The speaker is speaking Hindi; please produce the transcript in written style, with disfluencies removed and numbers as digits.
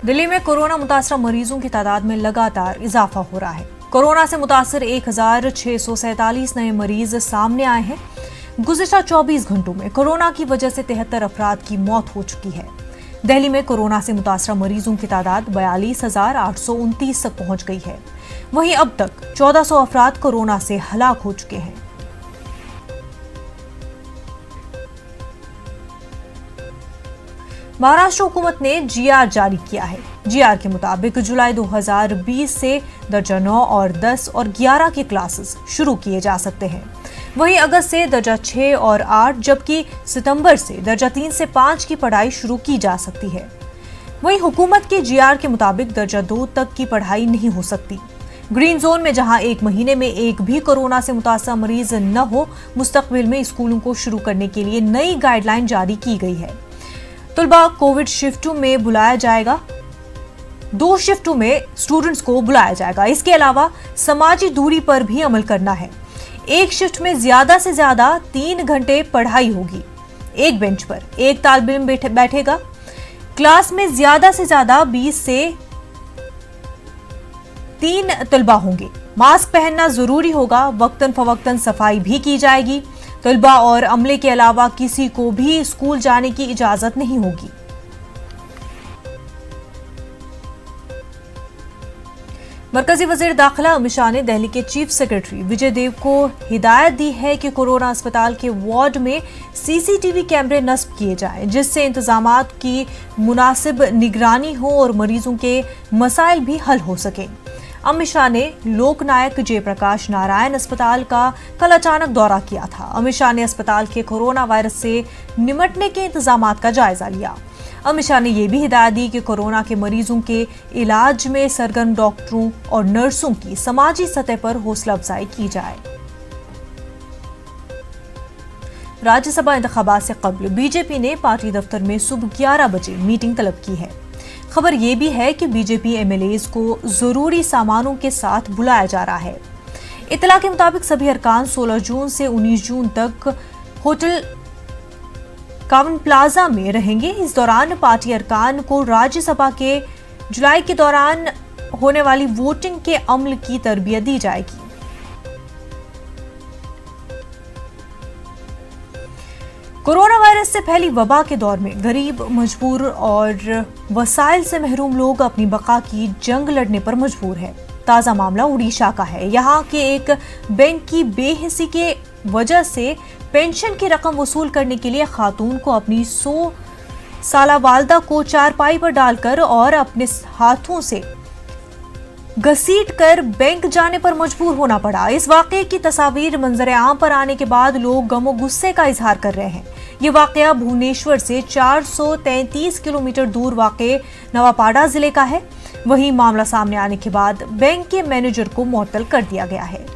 दिल्ली में कोरोना मुतासरा मरीजों की तादाद में लगातार इजाफा हो रहा है। कोरोना से मुतासर 1647 नए मरीज सामने आए हैं। गुज़िश्ता 24 घंटों में कोरोना की वजह से 73 अफराद की मौत हो चुकी है। दिल्ली में कोरोना से मुतासरा मरीजों की तादाद 42,829 तक पहुंच गई है। वहीं अब तक 1400 अफराद कोरोना से हलाक हो चुके हैं। महाराष्ट्र हुकूमत ने जीआर जारी किया है। जीआर के मुताबिक जुलाई 2020 से दर्जा 9 और 10 और 11 के क्लासेस शुरू किए जा सकते हैं। वहीं अगस्त से दर्जा 6 और 8 जबकि सितंबर से दर्जा 3 से 5 की पढ़ाई शुरू की जा सकती है। वहीं हुकूमत के जीआर के मुताबिक दर्जा 2 तक की पढ़ाई नहीं हो सकती। ग्रीन जोन में जहां एक महीने में एक भी कोरोना से मुतासर मरीज न हो, मुस्तकबिल में स्कूलों को शुरू करने के लिए नई गाइडलाइन जारी की गई है। तलबा कोविड शिफ्टों में बुलाया जाएगा। 2 शिफ्टों में स्टूडेंट्स को बुलाया जाएगा। इसके अलावा समाजी दूरी पर भी अमल करना है। एक शिफ्ट में ज्यादा से ज्यादा 3 घंटे पढ़ाई होगी। एक बेंच पर एक तालिब इल्म बैठेगा। क्लास में ज्यादा से ज्यादा 20 से 3 तलबा होंगे। मास्क पहनना जरूरी होगा। वक्तन फवक्तन सफाई भी की जाएगी। तलबा और अमले के अलावा किसी को भी स्कूल जाने की इजाजत नहीं होगी। मरकजी वजीर दाखिला अमित शाह ने दिल्ली के चीफ सेक्रेटरी विजय देव को हिदायत दी है कि कोरोना अस्पताल के वार्ड में सीसीटीवी कैमरे नस्ब किए जाएं, जिससे इंतजामात की मुनासिब निगरानी हो और मरीजों के मसाइल भी हल हो सके। अमित शाह ने लोकनायक जयप्रकाश नारायण अस्पताल का कल अचानक दौरा किया था। अमित शाह ने अस्पताल के कोरोना वायरस से निपटने के इंतजामात का जायजा लिया। अमित शाह ने यह भी हिदायत दी कि कोरोना के मरीजों के इलाज में सरगर्म डॉक्टरों और नर्सों की समाजी सतह पर हौसला अफजाई की जाए। राज्यसभा इंतखाबात से कबल बीजेपी ने पार्टी दफ्तर में सुबह 11 बजे मीटिंग तलब की है। खबर यह भी है कि बीजेपी एमएलएज को जरूरी सामानों के साथ बुलाया जा रहा है। इत्तला के मुताबिक सभी अरकान 16 जून से 19 जून तक होटल कावन प्लाजा में रहेंगे। इस दौरान पार्टी अरकान को राज्यसभा के जुलाई के दौरान होने वाली वोटिंग के अमल की तरबियत दी जाएगी। कोरोना वायरस से फैली वबा के दौर में गरीब, मजबूर और वसाइल से महरूम लोग अपनी बका की जंग लड़ने पर मजबूर है। ताजा मामला उड़ीसा का है। यहाँ के एक बैंक की बेहिसी के वजह से पेंशन की रकम वसूल करने के लिए खातून को अपनी 100 साला वालदा को चारपाई पर डालकर और अपने हाथों से घसीट कर बैंक जाने पर मजबूर होना पड़ा। इस वाकये की तस्वीर मंजर आम पर आने के बाद लोग गमो गुस्से का इजहार कर रहे हैं। ये वाकया भुवनेश्वर से 433 किलोमीटर दूर वाक़े नवापाड़ा जिले का है। वहीं मामला सामने आने के बाद बैंक के मैनेजर को मुअत्तल कर दिया गया है।